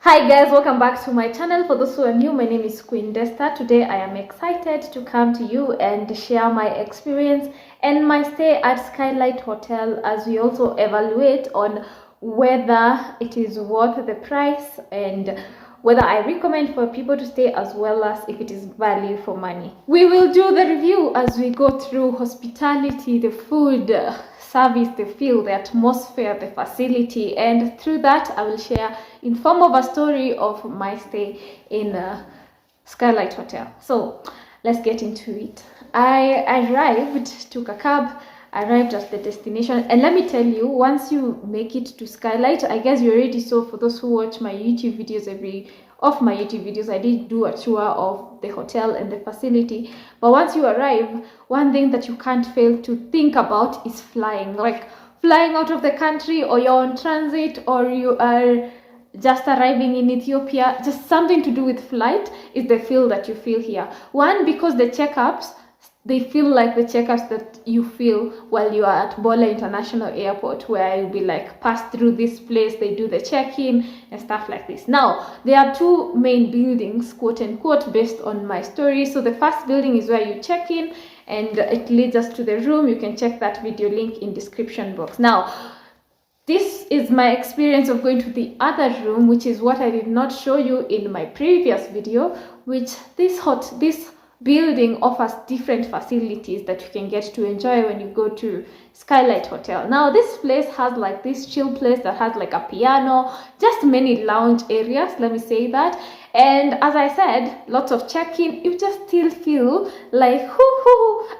Hi guys, welcome back to my channel. For those who are new, my name is Queen Desta. Today I am excited to come to you and share my experience and my stay at Skylight Hotel, as we also evaluate on whether it is worth the price and whether I recommend for people to stay, as well as if it is value for money. We will do the review as we go through hospitality, the food, service, the feel, the atmosphere, the facility, and through that I will share in form of a story of my stay in Skylight Hotel. So let's get into it. I arrived, took a cab, arrived at the destination, and let me tell you, once you make it to Skylight, I guess you already saw, for those who watch my YouTube videos, I did do a tour of the hotel and the facility. But once you arrive, one thing that you can't fail to think about is flying. Like flying out of the country, or you're on transit, or you are just arriving in Ethiopia, just something to do with flight is the feel that you feel here. One, because the checkups, they feel like the checkups that you feel while you are at Bola International Airport, where you'll be like, pass through this place, they do the check-in and stuff like this. Now, there are two main buildings, quote unquote, based on my story. So the first building is where you check in and it leads us to the room. You can check that video link in description box. Now, this is my experience of going to the other room, which is what I did not show you in my previous video, which this building offers different facilities that you can get to enjoy when you go to Skylight Hotel. Now, this place has like this chill place that has like a piano, just many lounge areas, let me say that. And as I said, lots of check-in. You just still feel like,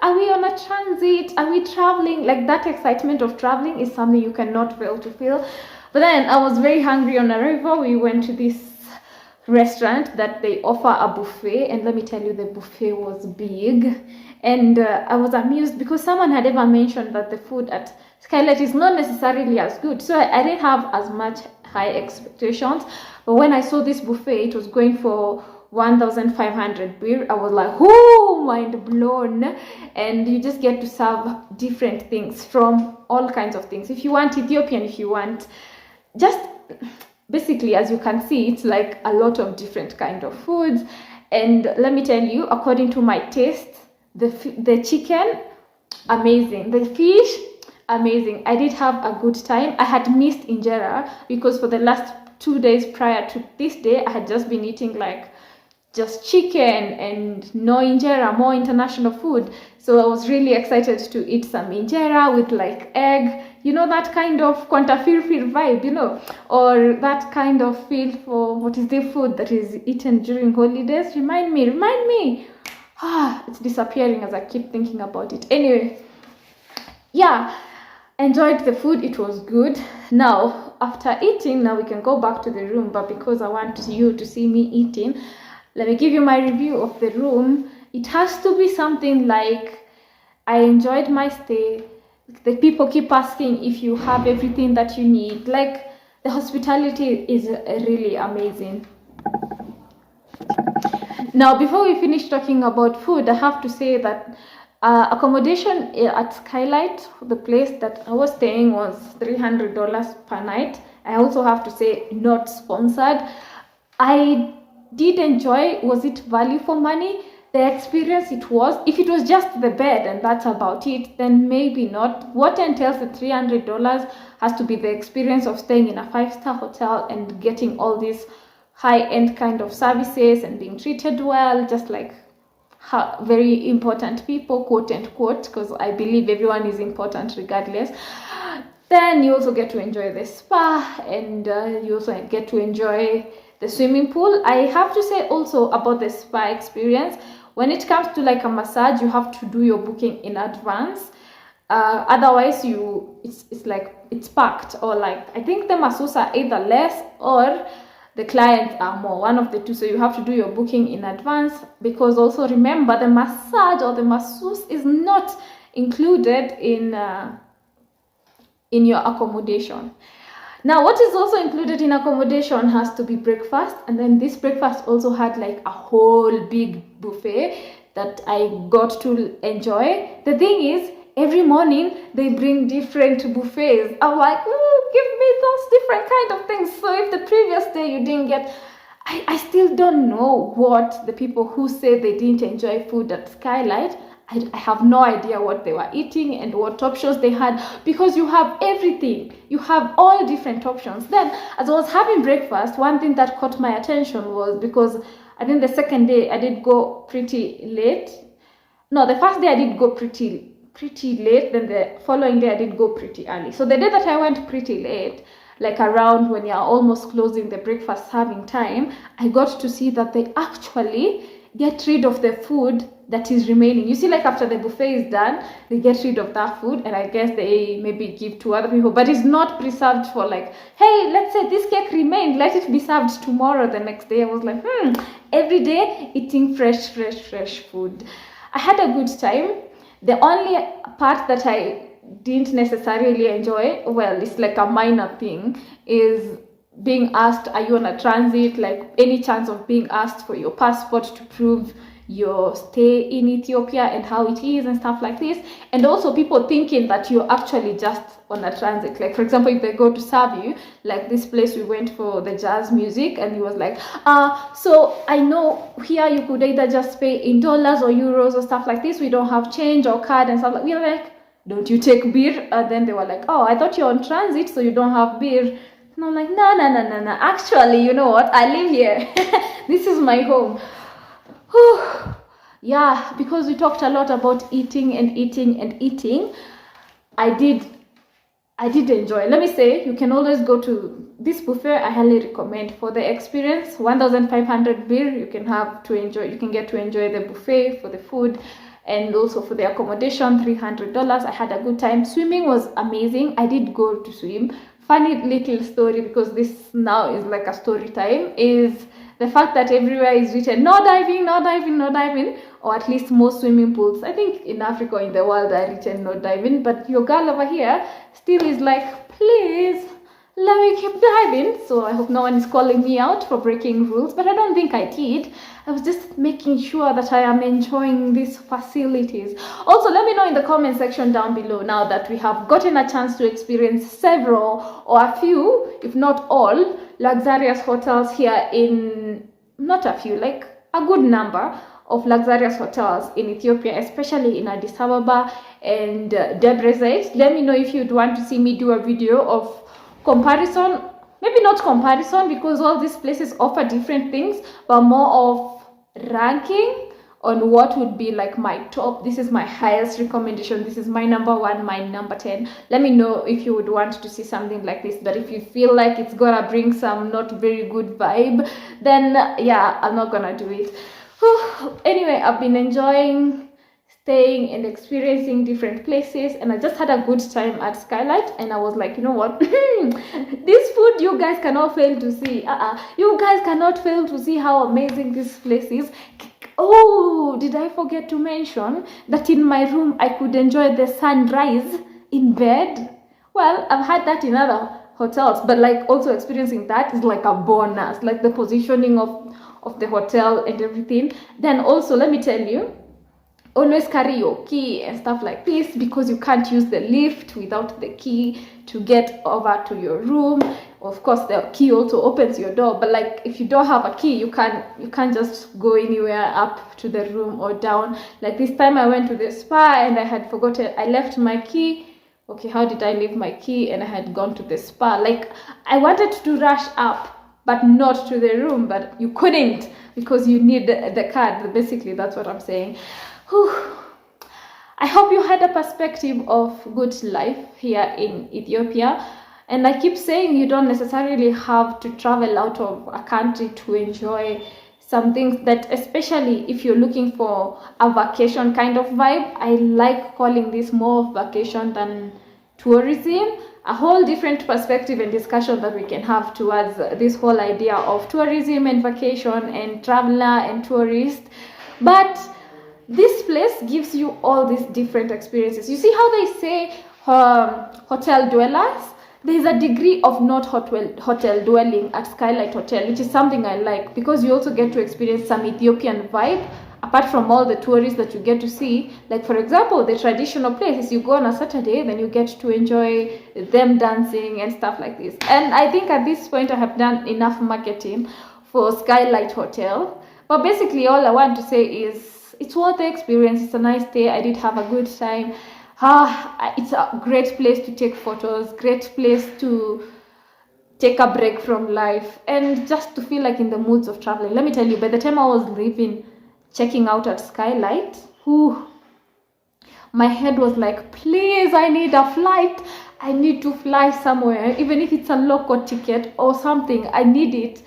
are we on a transit? Are we traveling? Like, that excitement of traveling is something you cannot fail to feel. But then I was very hungry on arrival. We went to this restaurant that they offer a buffet, and let me tell you, the buffet was big. And I was amused because someone had ever mentioned that the food at Skylight is not necessarily as good, so I didn't have as much high expectations. But when I saw this buffet, it was going for 1,500 birr. I was like, oh, mind blown. And you just get to serve different things, from all kinds of things. If you want Ethiopian, if you want just basically, as you can see, it's like a lot of different kind of foods. And let me tell you, according to my taste, the chicken, amazing. The fish, amazing. I did have a good time. I had missed injera because for the last 2 days prior to this day, I had just been eating like just chicken and no injera, more international food. So I was really excited to eat some injera with like egg, you know, that kind of quantafirfir vibe, you know, or that kind of feel for what is the food that is eaten during holidays. Remind me. It's disappearing as I keep thinking about it. Anyway, yeah, enjoyed the food. It was good. Now, after eating, now we can go back to the room, but because I want you to see me eating, let me give you my review of the room. It has to be something like, I enjoyed my stay. The people keep asking if you have everything that you need. Like, the hospitality is really amazing. Now, before we finish talking about food, I have to say that accommodation at Skylight, the place that I was staying, was $300 per night. I also have to say, not sponsored. I did enjoy. Was it value for money? The experience, it was. If it was just the bed and that's about it, then maybe not. What entails the $300 has to be the experience of staying in a 5-star hotel and getting all these high-end kind of services and being treated well, just like very important people, quote unquote, because I believe everyone is important regardless. Then you also get to enjoy the spa, and you also get to enjoy the swimming pool. I have to say also about the spa experience, when it comes to like a massage, you have to do your booking in advance. Otherwise, it's like it's packed, or like I think the masseurs are either less or the clients are more, one of the two. So you have to do your booking in advance, because also remember, the massage or the masseuse is not included in your accommodation. Now, what is also included in accommodation has to be breakfast, and then this breakfast also had like a whole big buffet that I got to enjoy. The thing is, every morning they bring different buffets. I'm like, give me those different kind of things. So if the previous day you didn't get, I still don't know what the people who say they didn't enjoy food at Skylight, I have no idea what they were eating and what options they had, because you have everything. You have all different options. Then, as I was having breakfast, one thing that caught my attention was, because I think the second day I did go pretty late. No, the first day I did go pretty late. Then the following day I did go pretty early. So the day that I went pretty late, like around when you're almost closing the breakfast having time, I got to see that they actually get rid of the food that is remaining. You see, like after the buffet is done, they get rid of that food, and I guess they maybe give to other people, but it's not preserved for, like, hey, let's say this cake remained, let it be served tomorrow, the next day. I was like, every day eating fresh food. I had a good time. The only part that I didn't necessarily enjoy, well, it's like a minor thing, is being asked, are you on a transit? Like, any chance of being asked for your passport to prove your stay in Ethiopia and how it is and stuff like this. And also people thinking that you're actually just on a transit. Like, for example, if they go to serve you, like this place we went for the jazz music, and he was like, so I know here you could either just pay in dollars or euros or stuff like this. We don't have change or card and stuff like. We were like, don't you take beer? And then they were like, oh, I thought you're on transit, so you don't have beer. And I'm like, no. Actually, you know what? I live here. This is my home. Whew. Yeah, because we talked a lot about eating. I did enjoy. Let me say, you can always go to this buffet. I highly recommend for the experience. 1,500 beer you can have to enjoy. You can get to enjoy the buffet for the food, and also for the accommodation, $300. I had a good time. Swimming was amazing. I did go to swim. Funny little story, because this now is like a story time, is the fact that everywhere is written no diving, or at least most swimming pools, I think in Africa or in the world, are written no diving, but your girl over here still is like, please let me keep diving. So I hope no one is calling me out for breaking rules, but I don't think I did. I was just making sure that I am enjoying these facilities. Also, let me know in the comment section down below, now that we have gotten a chance to experience several or a few, if not all, luxurious hotels here in, not a few, like a good number of luxurious hotels in Ethiopia, especially in Addis Ababa and Debre Zeit. Let me know if you'd want to see me do a video of comparison, maybe not comparison, because all these places offer different things, but more of ranking on what would be like my top. This is my highest recommendation, this is my number 1, my number 10. Let me know if you would want to see something like this. But if you feel like it's gonna bring some not very good vibe, then yeah, I'm not gonna do it. Anyway, I've been enjoying staying and experiencing different places, and I just had a good time at Skylight, and I was like, you know what, this food you guys cannot fail to see. You guys cannot fail to see how amazing this place is. Oh, did I forget to mention that in my room I could enjoy the sunrise in bed? Well, I've had that in other hotels, but like also experiencing that is like a bonus, like the positioning of the hotel and everything. Then also, let me tell you, always carry your key and stuff like this, because you can't use the lift without the key to get over to your room. Of course, the key also opens your door, but like if you don't have a key, you can't just go anywhere up to the room or down. Like this time I went to the spa and I had forgotten, I left my key. Okay, how did I leave my key? And I had gone to the spa. Like, I wanted to rush up, but not to the room, but you couldn't, because you need the card. Basically, that's what I'm saying. Whew. I hope you had a perspective of good life here in Ethiopia. And I keep saying you don't necessarily have to travel out of a country to enjoy some things, that especially if you're looking for a vacation kind of vibe. I like calling this more vacation than tourism. A whole different perspective and discussion that we can have towards this whole idea of tourism and vacation and traveler and tourist. But this place gives you all these different experiences. You see how they say hotel dwellers? There's a degree of not hotel dwelling at Skylight Hotel, which is something I like, because you also get to experience some Ethiopian vibe apart from all the tourists that you get to see, like for example, the traditional places, you go on a Saturday, then you get to enjoy them dancing and stuff like this. And I think at this point I have done enough marketing for Skylight Hotel. But basically all I want to say is it's worth the experience. It's a nice day. I did have a good time. It's a great place to take photos, great place to take a break from life, and just to feel like in the moods of traveling. Let me tell you, by the time I was leaving, checking out at Skylight, my head was like, please, I need a flight. I need to fly somewhere, even if it's a local ticket or something. I need it.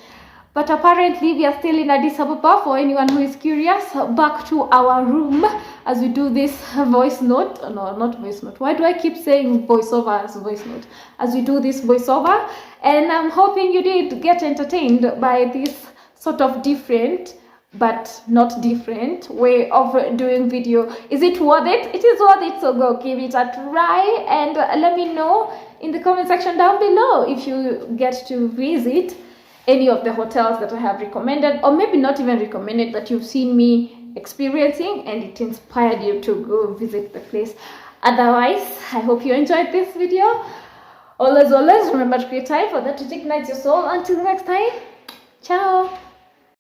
But apparently we are still in Addis Ababa. For anyone who is curious, back to our room as we do this voice note. No, not voice note. Why do I keep saying voiceover as voice note? As we do this voiceover. And I'm hoping you did get entertained by this sort of different but not different way of doing video. Is it worth it? It is worth it, so go give it a try and let me know in the comment section down below if you get to visit any of the hotels that I have recommended, or maybe not even recommended, that you've seen me experiencing and it inspired you to go visit the place. Otherwise, I hope you enjoyed this video. Always remember to create time for that to ignite your soul. Until next time, ciao.